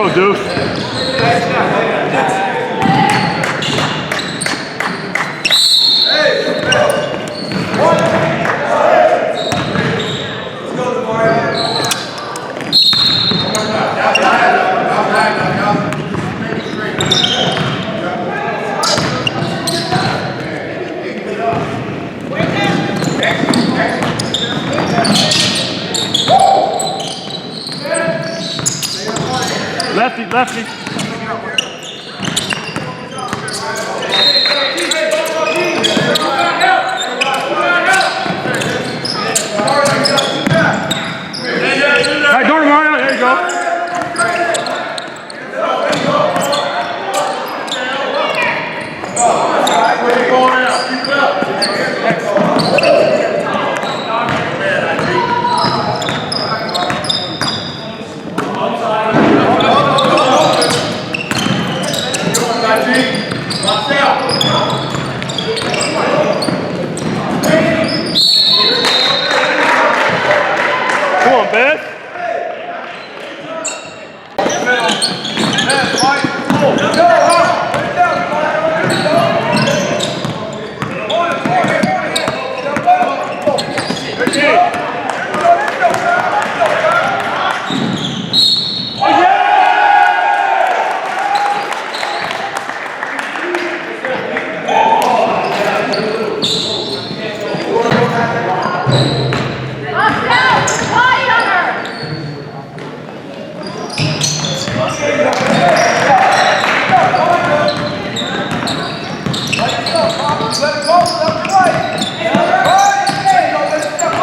go, Deuce. Lefty, lefty. Hey, go to Mario. There you go. Come on, Beth.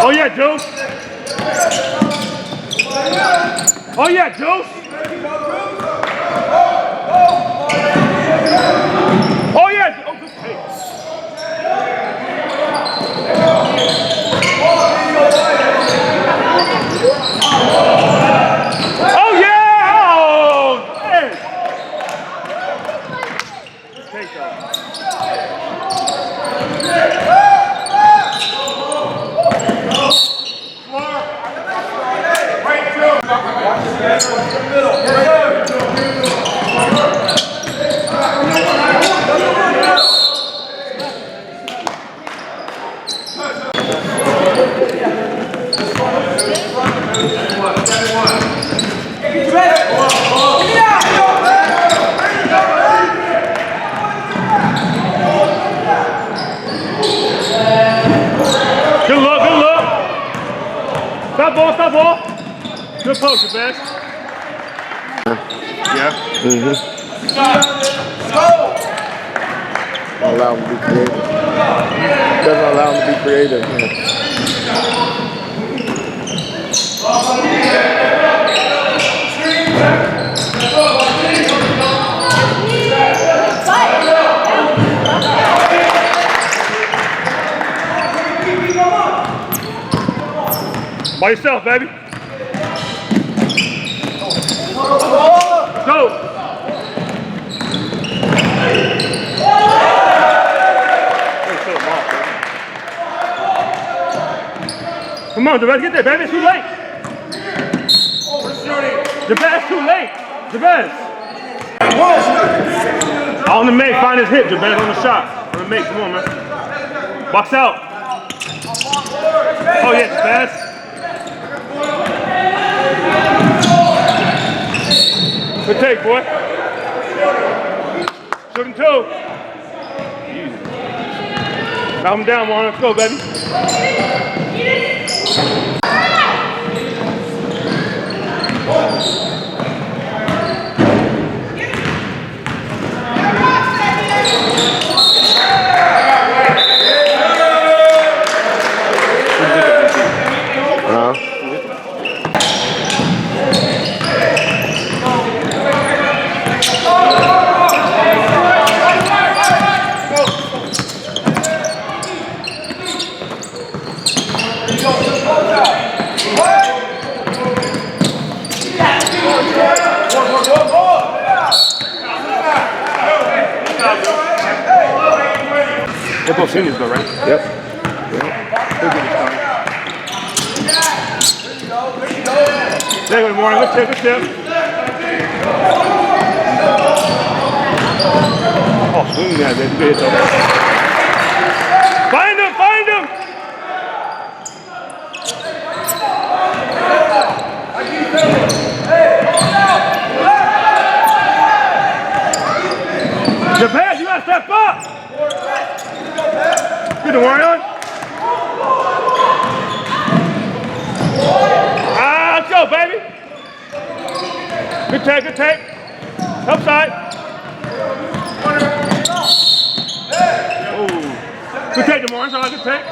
Oh yeah, Juice. Oh yeah, Juice. Oh yeah. Oh, good take. Oh yeah. Oh, hey. Good take though. Good look, good look. Stop ball. Good poke, the best. Yeah. Don't allow him to be creative. Doesn't allow him to be creative. Man. By yourself, baby. Go. Come on, Jabez, get there, baby. It's too late. Jabez, too late. Jabez. On the make, find his hip, Jabez, on the shot. On the make, come on, man. Box out. Oh, yeah, Jabez. Good take, boy. Shooting two. Knock him down, Juan. Let's go, baby. They're both seniors though, right? Yep. There you go, Morning. Good tip. Oh, swing that, man. Good hit, though. Find him, find him! The pass, you gotta step up! Get the Warrior. Ah, let's go, baby! Good take, good take. Help side. Oh. Good take, DeMar. That's all good take.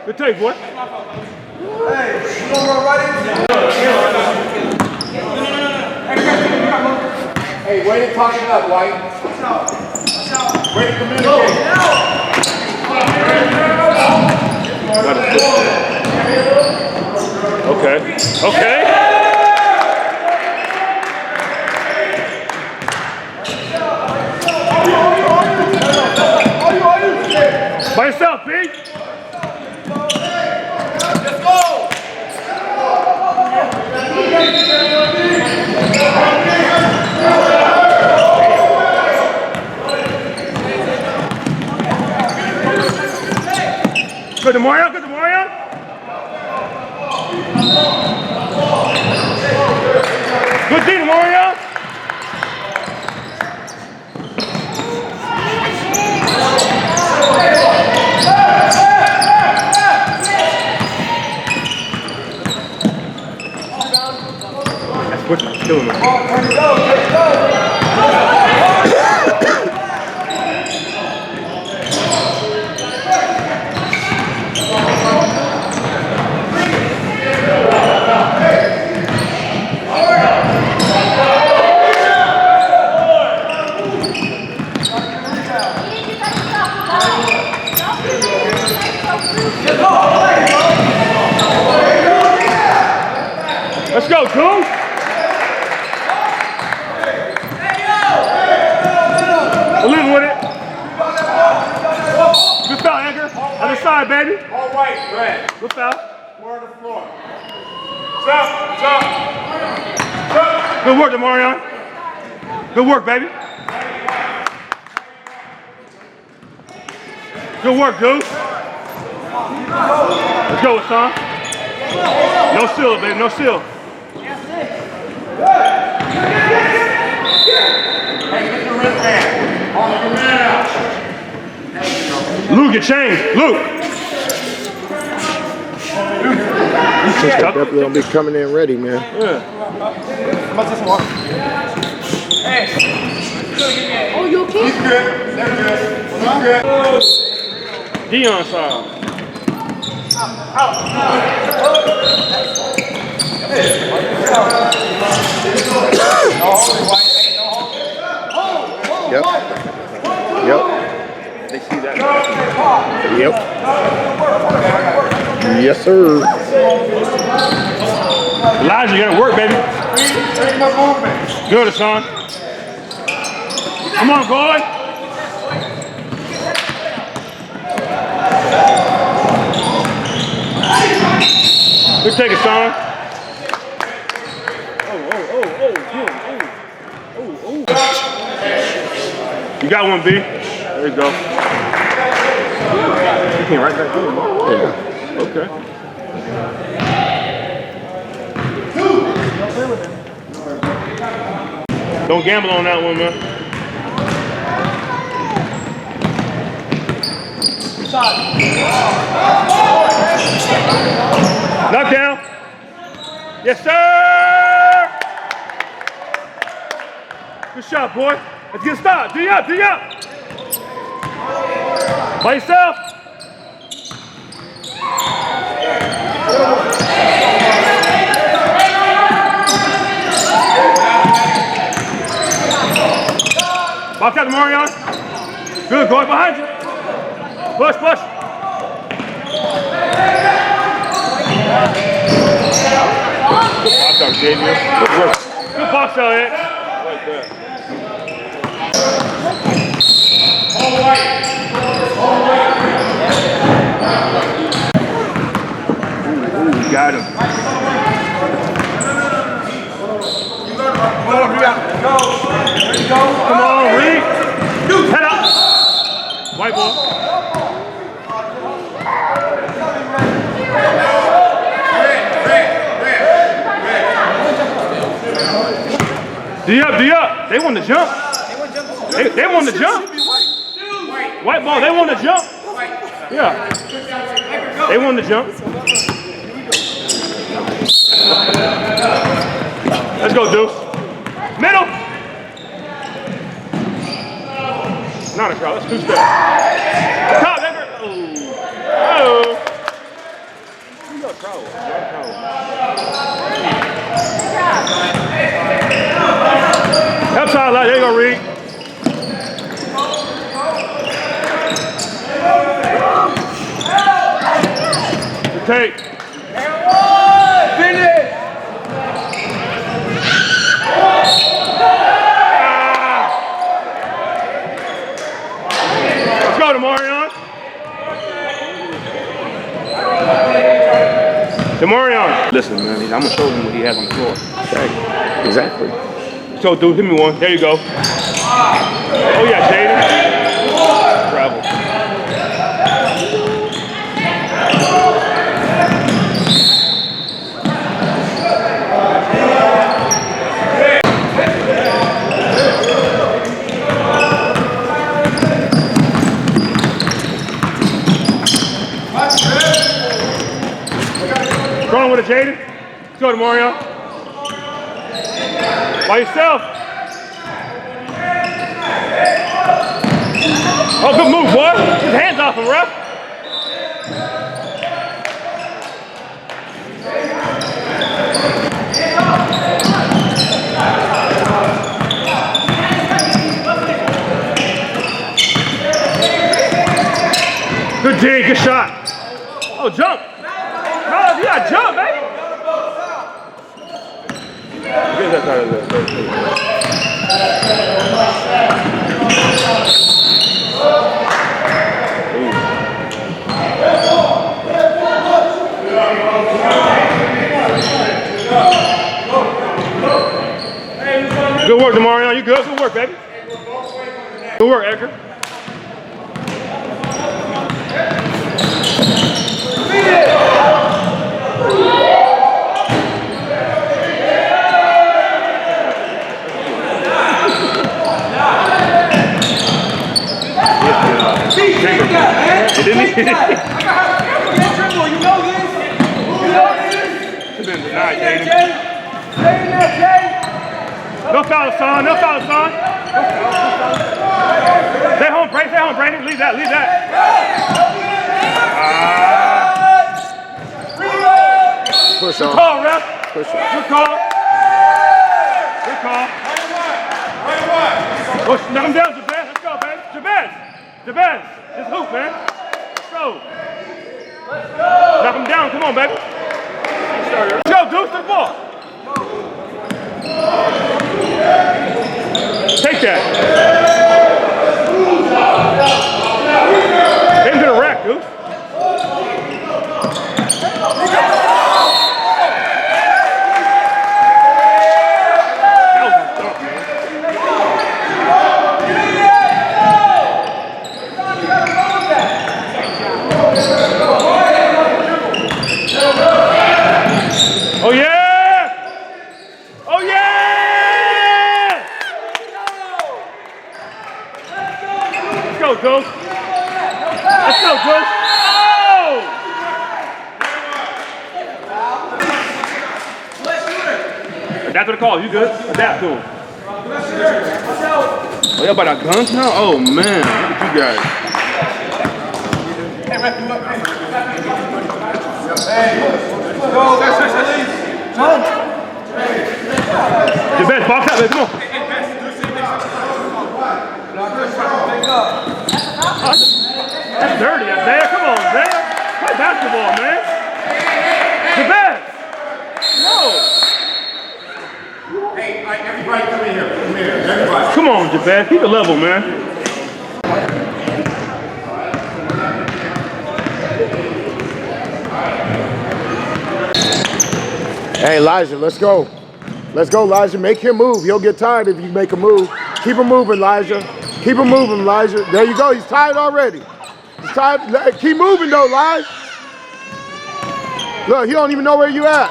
Good take, boy. Hey, you gonna run right into Hey, way to talk it up, White. Way to communicate. Okay. Okay. By yourself, Pete. Let's go! Good to Mario, good to Mario. Good D to Mario. That's what I'm killing him. Let's go, Coon. We're living with it. Good foul, Edgar. Other side, baby. All white, red. Good foul. Floor to floor. Stop, stop. Good work, Demarion. Good work, baby. Good work, Goose. Let's go, son. No seal, baby, no seal. Hey, get the wristband. On the command. Luke, your chain. Luke. Definitely gonna be coming in ready, man. Yeah. Oh, you okay? He's good. They're good. He's good. Dion side. Yep. Yep. They see that. Yep. Yes, sir. Elijah, you gotta work, baby. Good, son. Come on, boy. Good take it, son. You got one, B. There you go. You came right back in. Yeah. Okay. Don't gamble on that one, man. Knock down. Yes, sir. Good shot, boy. Let's get stopped. D up, D up. By yourself. Box out to Marion. Good, going behind you. Push, push. Good box out, Xavier. Good work. Good box out, Ed. Like that. All white. Ooh, got him. white ball. D up. They want to jump. They want to jump. White ball, they want to jump. Yeah. They want to jump. Let's go, Deuce. Middle. Not a crowd. Let's do that. Top, Edgar. Oh. You got crowd. Help side, there you go, Reed. Take. Finish. Let's go to Demarion. Demarion. Listen, man, I'm going to show him what he has on the floor. Okay. Exactly. So, dude, hit me one. There you go. Oh, yeah, Jaden. Travel. Going with a Jaden. Let's go to Mario. By yourself. Oh, good move, boy. Get his hands off him, ref. Good D, good shot. Oh, jump. No, you gotta jump, baby. Get that side of there. Good work, Demarion. You good? Good work, baby. Good work, Edgar. Didn't he? You know this. Been denied, Jaden. No foul, son. No foul, son. Stay home, Brandon. Stay home, Brandon. Leave that. Leave that. Push on. Good call, ref. Push on. Good call. Good call. Push, knock him down, Jabez. Let's go, baby. Jabez. Just hoop, man. Let's go. Knock him down. Come on, baby. Let's go, Deuce, to the ball. Take that. Hit him to the rack, Deuce. That was a dunk, man. Oh yeah! Oh yeah! Let's go, Deuce. Let's go, Deuce. Oh! Adapt to the call. You good? Adapt to him. Oh, y'all about our guns now? Oh man, look at you guys. The best box out there, come on. That's dirty, Isaiah. Come on, Isaiah. Play basketball, man. The best. No. Hey, everybody come in here. Come in here. Everybody. Come on, Jabez. Keep it level, man. Hey, Elijah, let's go. Let's go, Elijah. Make him move. He'll get tired if you make a move. Keep him moving, Elijah. Keep him moving, Elijah. There you go. He's tired already. He's tired. Keep moving, though, Lige. Look, he don't even know where you at.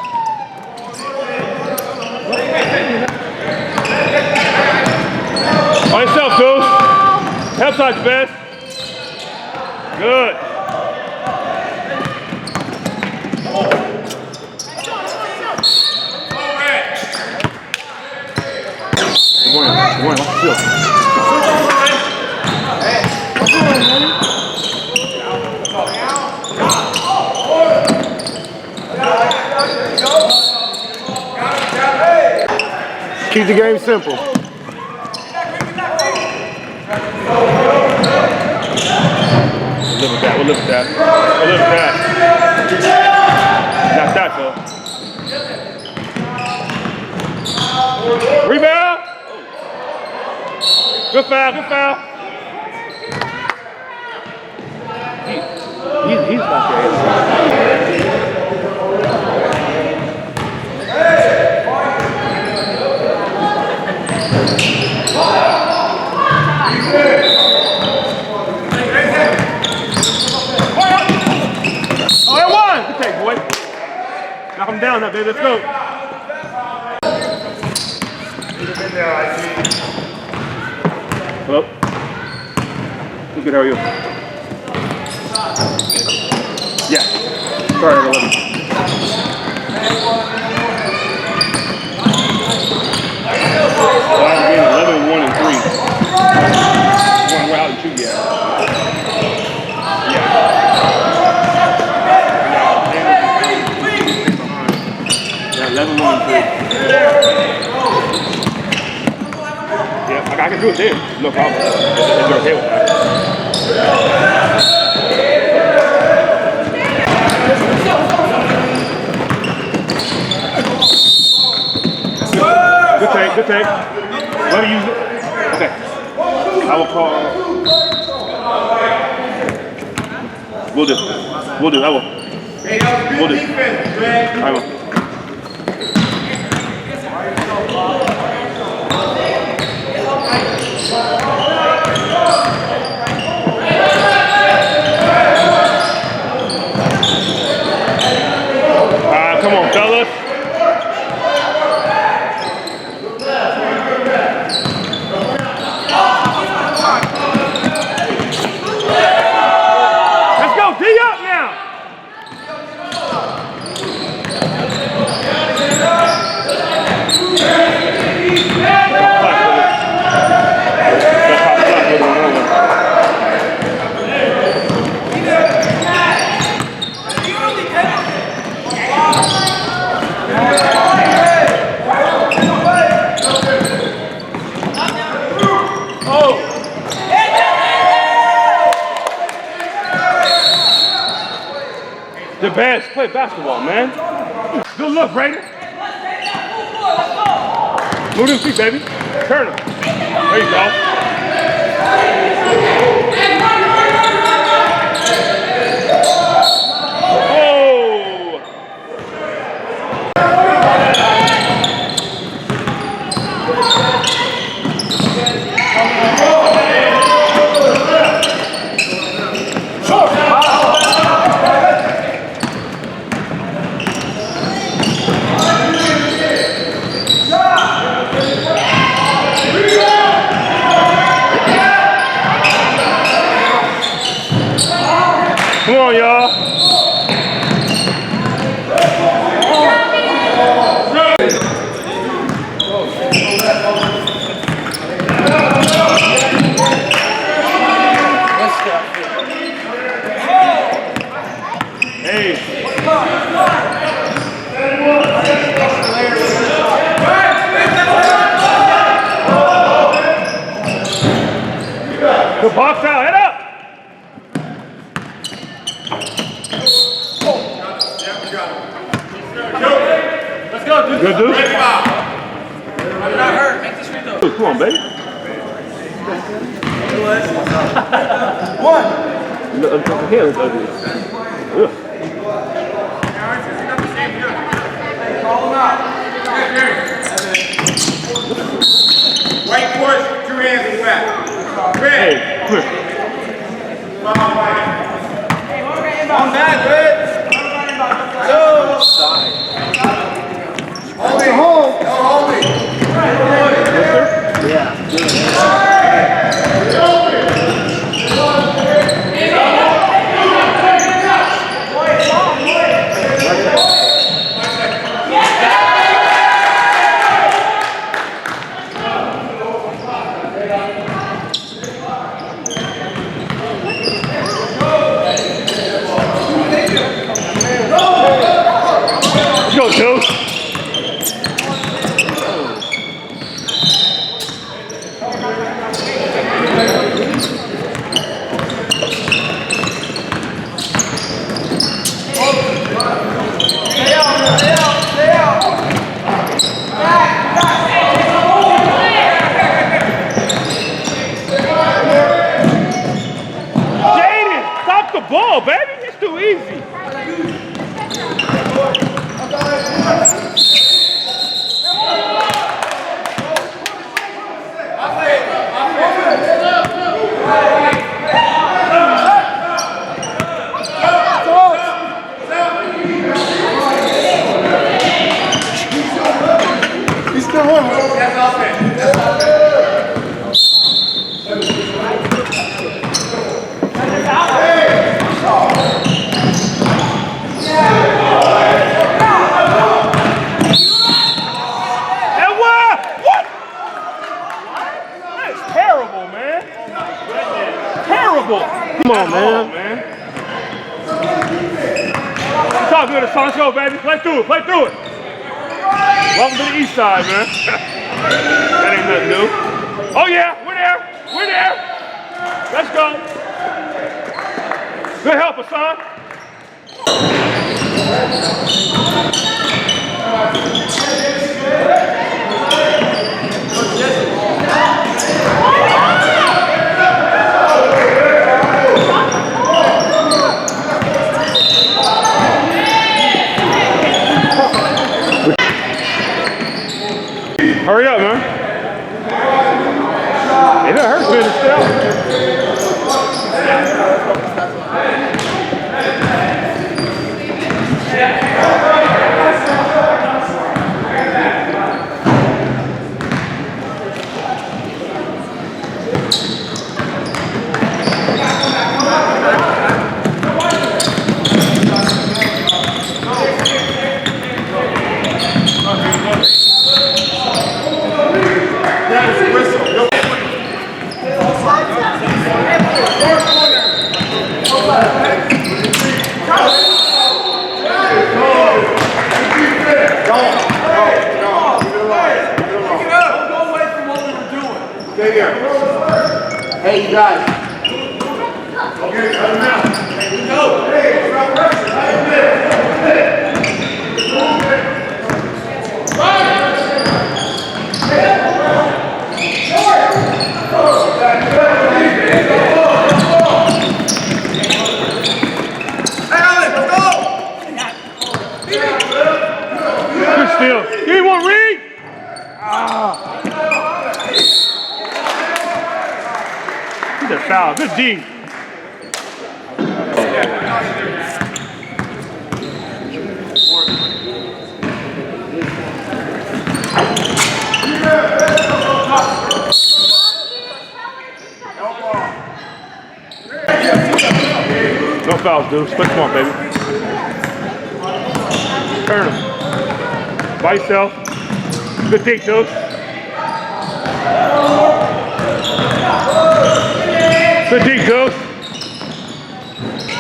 On yourself, Coach. Help touch, best. Good. Good morning. Good morning. Watch the field. Keep the game simple. We'll live with that. We'll live with that. We'll live with that. Not that, though. Rebound. Good foul. Good foul. He's not there. Oh, that one! Good take, boy. Knock him down now, baby. Let's go. Hello? I'm good, how are you? Yeah. Sorry, at 11. Last game, 11, 1, and 3. We're out in 2 yet. Yeah, 11, 1, and 3. Yeah, I can do it then. No problem. If you're okay with that. Good take, good take. Let me use it. Okay. I will call. We'll do. We'll do. I will. We'll do. I will. Come on, fellas. Let's go, D up now. The Bears play basketball, man. Good look, Brayden. Move them feet, baby. Turn them. There you go. Come on, y'all. Hey. Good box out. Head up. Let's go, dude. Good, dude. I'm not hurt. Make this free throw. Come on, baby. One. Here, let's ugly. Call him out. Right push, 2 hands in the back. Hey, come here. On that, Red. Hold it, hold. No, hold it. Yeah. Let's go, Deuce. Jaden, stop the ball, baby. It's too easy. He's still on. And what? That's terrible, man. Terrible. Come on, man. It's all good, son. Let's go, baby. Play through it. Play through it. Welcome to the east side, man. That ain't nothing new. Oh, yeah. We're there. We're there. Let's go. Good help, son. Hurry up, man. It hurts being a step. Stay there. Hey, you guys. Okay, cut him out. Hey, go. Hey, stop pressure. Let him in. Good steal. Give me one, Reed. He's a foul. Good D. No fouls, dude. Split them on, baby. Turn him. By yourself. Good dig, dude. Good dig, dude.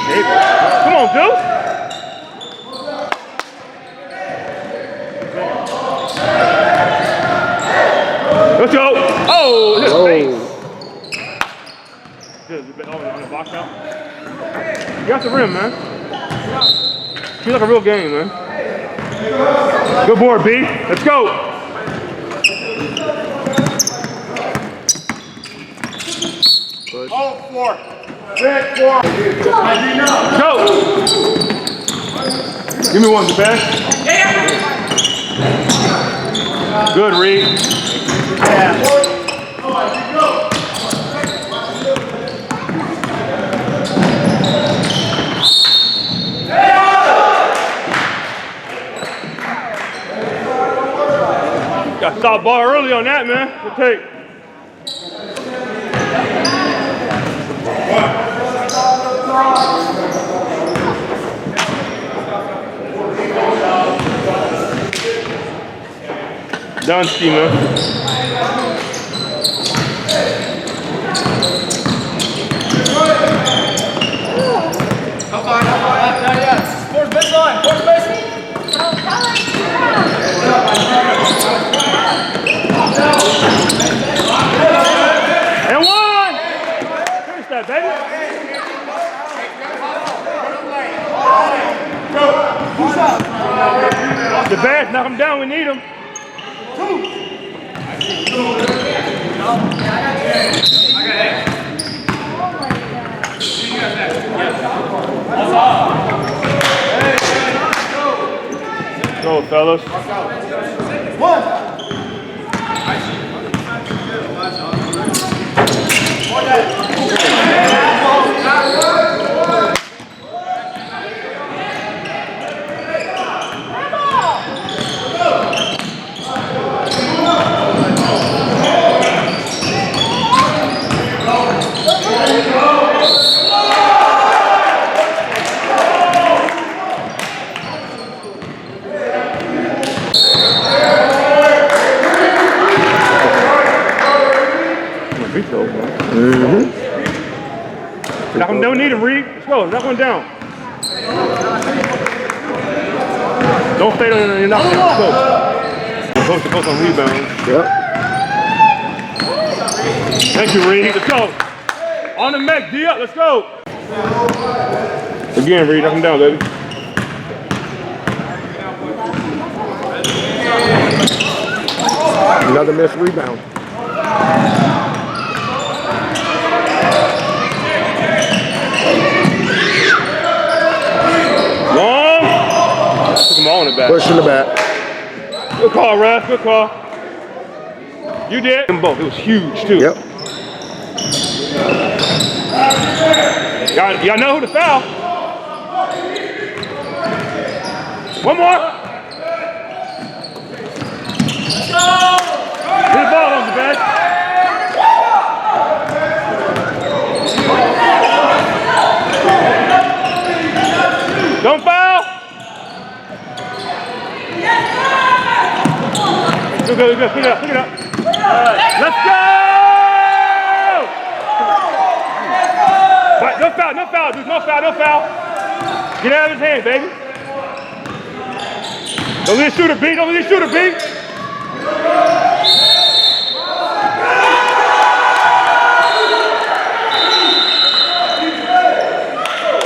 Hey, come on, dude. Let's go. Oh, his face. Good. Oh, on the box out. You got the rim, man. Feels like a real game, man. Good board, B. Let's go. Hold four. Red four. Go. Give me one, the best. Good, Reed. Yeah. Stop ball early on that, man. Good take. Done, ski, man. How far? Yeah. Fourth baseline. Fourth baseline. And one! Finish that, baby. The bats, knock him down, we need him. Go, fellas. One. Knock him down, we need him, Reed. Let's go, knock one down. Don't stay on your knock down. Let's go. Post on rebounds. Yep. Thank you, Reed. Let's go. On the mech, D up, let's go. Again, Reed, knock him down, baby. Another missed rebound. Long. Took him all in the back. Push in the back. Good call, ref. Good call. You did. Them both. It was huge, too. Yep. Y'all know who to foul. One more. Hit the ball on the back. Don't foul. Good. Pick it up. Let's go. Right, no foul, dude. No foul. Get out of his hand, baby. Don't let the shooter beat.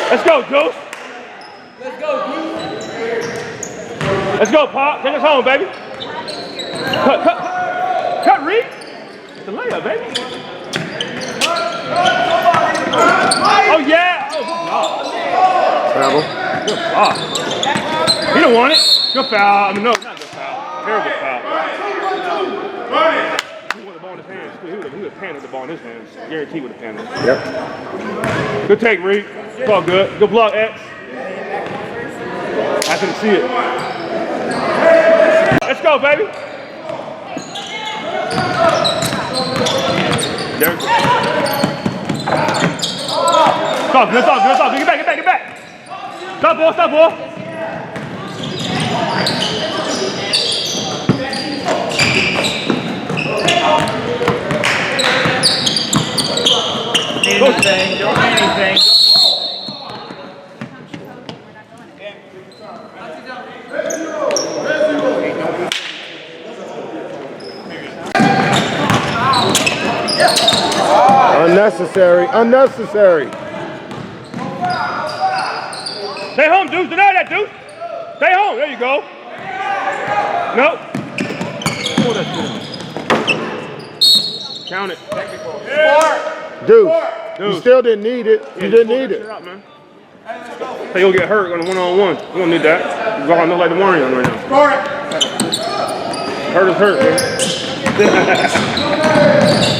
Let's go, Deuce. Let's go, Pop. Take us home, baby. Cut, Reed. It's a layup, baby. Oh, yeah. Travel. Good foul. He don't want it. Good foul. I mean, no, not good foul. Terrible foul. He wanted the ball in his hands. He would have handled the ball in his hands. Guaranteed he would have handled it. Yep. Good take, Reed. It's all good. Good block, X. I couldn't see it. Let's go, baby. There. Stop. Get back. Stop, ball. Don't do anything. Unnecessary. Stay home, Deuce. Deny that, Deuce. Stay home. There you go. Nope. Count it. Dude, you still didn't need it. You didn't need it. Out, man. Hey, you'll get hurt on a one-on-one. You don't need that. You go out and look like the Mario right now. Hurt is hurt, man.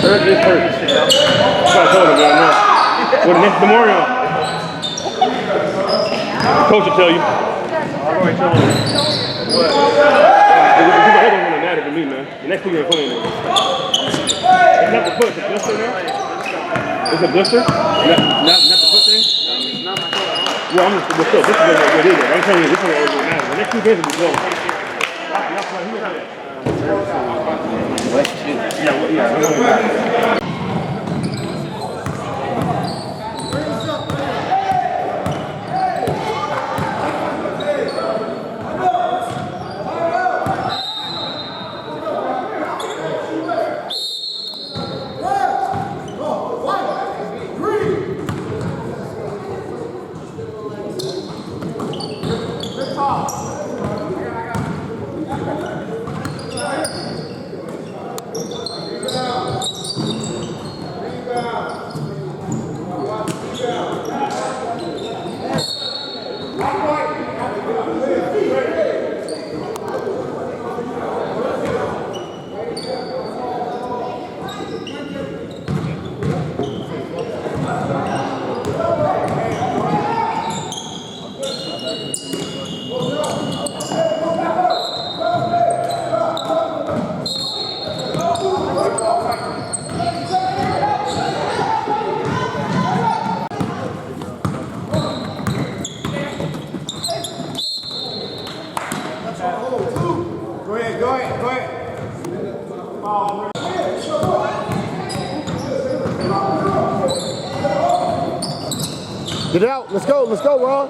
Hurt is hurt. That's what I told him, man. What next to Mario? Coach will tell you. I'm already telling you. What? People don't want to matter to me, man. The next thing you're clean it. It's not the foot, it's a blister now. It's a blister? Not the foot thing? Well, I'm just, but still, this is what it is. I'm telling you, this is what it matters. The next 2 games will be going. Yeah. Get it out. Let's go, Ron.